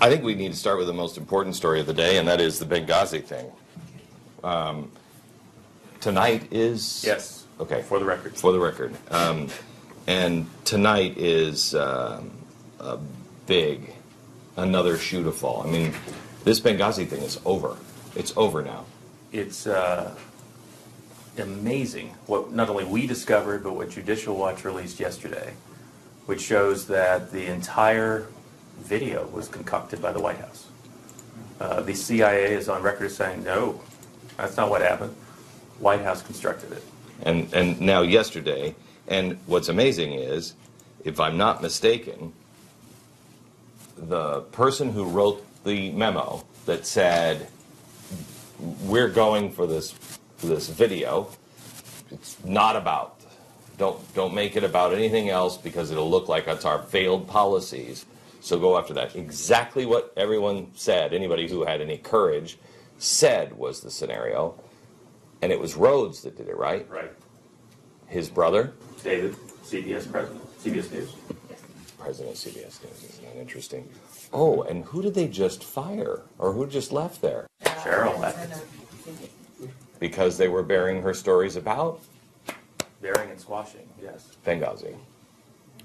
I think we need to start with the most important story of the day, and that is the Benghazi thing. Tonight is... Yes. Okay. For the record. For the record. And tonight is another shoe to fall. I mean, this Benghazi thing is over. It's over now. It's amazing what not only we discovered, but what Judicial Watch released yesterday, which shows that the entire video was concocted by the White House. The CIA is on record as saying, no, that's not what happened. White House constructed it. And now yesterday, and what's amazing is, if I'm not mistaken, the person who wrote the memo that said, we're going for this video, it's not about, don't make it about anything else because it'll look like it's our failed policies. So go after that. Exactly what everyone said, anybody who had any courage said was the scenario. And it was Rhodes that did it, right? Right. His brother? David, CBS president, CBS News. President of CBS News. Isn't that interesting? Oh, and who did they just fire? Or who just left there? Cheryl left. Because they were bearing her stories about? Bearing and squashing, yes. Benghazi.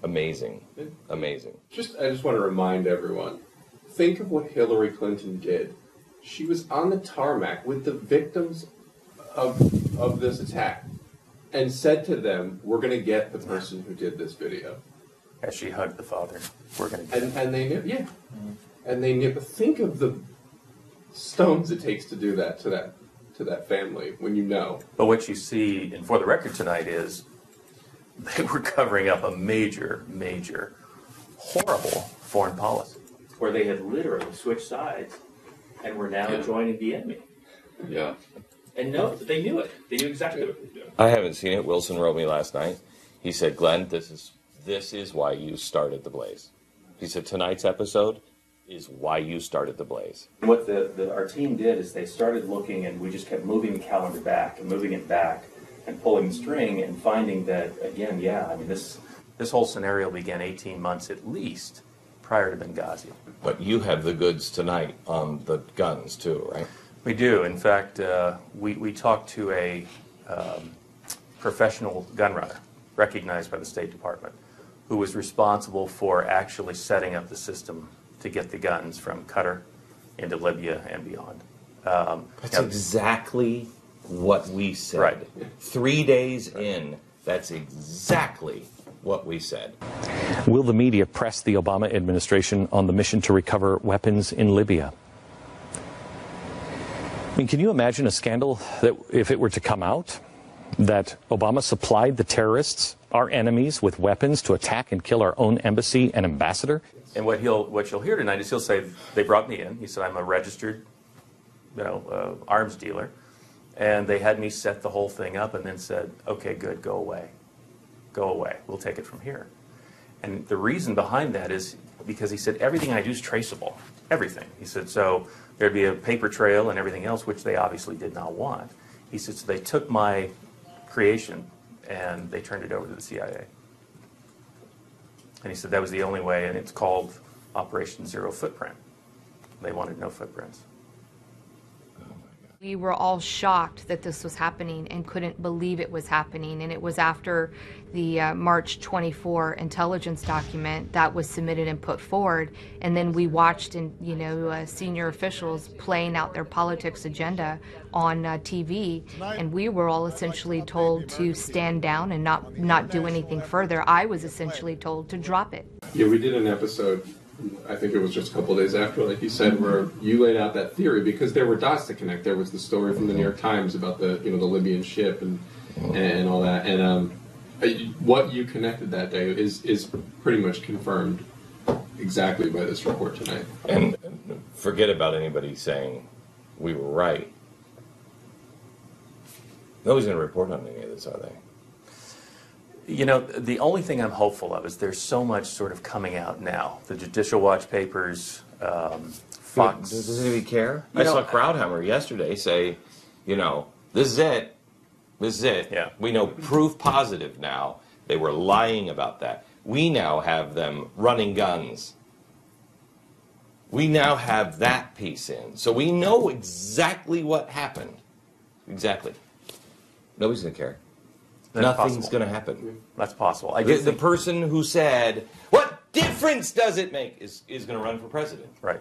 Amazing. Amazing. I just want to remind everyone, think of what Hillary Clinton did. She was on the tarmac with the victims of this attack and said to them, we're going to get the person who did this video. As she hugged the father, we're going to get and they knew, yeah. Mm-hmm. And they knew, but think of the stones it takes to do that to that family when you know. But what you see, and for the record tonight, is they were covering up a major, horrible foreign policy, where they had literally switched sides and were now joining the enemy. Yeah. And no, they knew it. They knew exactly what they were doing. I haven't seen it. Wilson wrote me last night. He said, Glenn, this is why you started the blaze. He said, tonight's episode is why you started the blaze. What our team did is they started looking, and we just kept moving the calendar back and moving it back and pulling the string and finding that, again, I mean, this whole scenario began 18 months at least prior to Benghazi. But you have the goods tonight on the guns too, right? We do. In fact, we talked to a professional gun runner recognized by the State Department who was responsible for actually setting up the system to get the guns from Qatar into Libya and beyond. That's exactly what we said. Right. 3 days in, that's exactly what we said. Will the media press the Obama administration on the mission to recover weapons in Libya? I mean, can you imagine a scandal that if it were to come out that Obama supplied the terrorists, our enemies, with weapons to attack and kill our own embassy and ambassador? And what you'll hear tonight is he'll say, they brought me in. He said, I'm a registered, arms dealer. And they had me set the whole thing up and then said, okay, good, go away. Go away. We'll take it from here. And the reason behind that is because he said, everything I do is traceable. Everything. He said, so there'd be a paper trail and everything else, which they obviously did not want. He said, so they took my creation and they turned it over to the CIA. And he said that was the only way, and it's called Operation Zero Footprint. They wanted no footprints. We were all shocked that this was happening and couldn't believe it was happening. And it was after the March 24 intelligence document that was submitted and put forward. And then we watched, senior officials playing out their politics agenda on TV. And we were all essentially told to stand down and not do anything further. I was essentially told to drop it. Yeah, we did an episode, I think it was just a couple of days after, like you said, where you laid out that theory because there were dots to connect. There was the story from the New York Times about the Libyan ship and all that, and what you connected that day is pretty much confirmed exactly by this report tonight. And forget about anybody saying we were right. Nobody's going to report on any of this, are they? The only thing I'm hopeful of is there's so much sort of coming out now. The Judicial Watch papers, Fox. Does anybody care? I saw Krauthammer yesterday say, this is it. This is it. Yeah. We know proof positive now. They were lying about that. We now have them running guns. We now have that piece in. So we know exactly what happened. Exactly. Nobody's going to care. That's Nothing's possible. going to happen. That's possible. I The, do the think, person who said, "What difference does it make?" is going to run for president. right.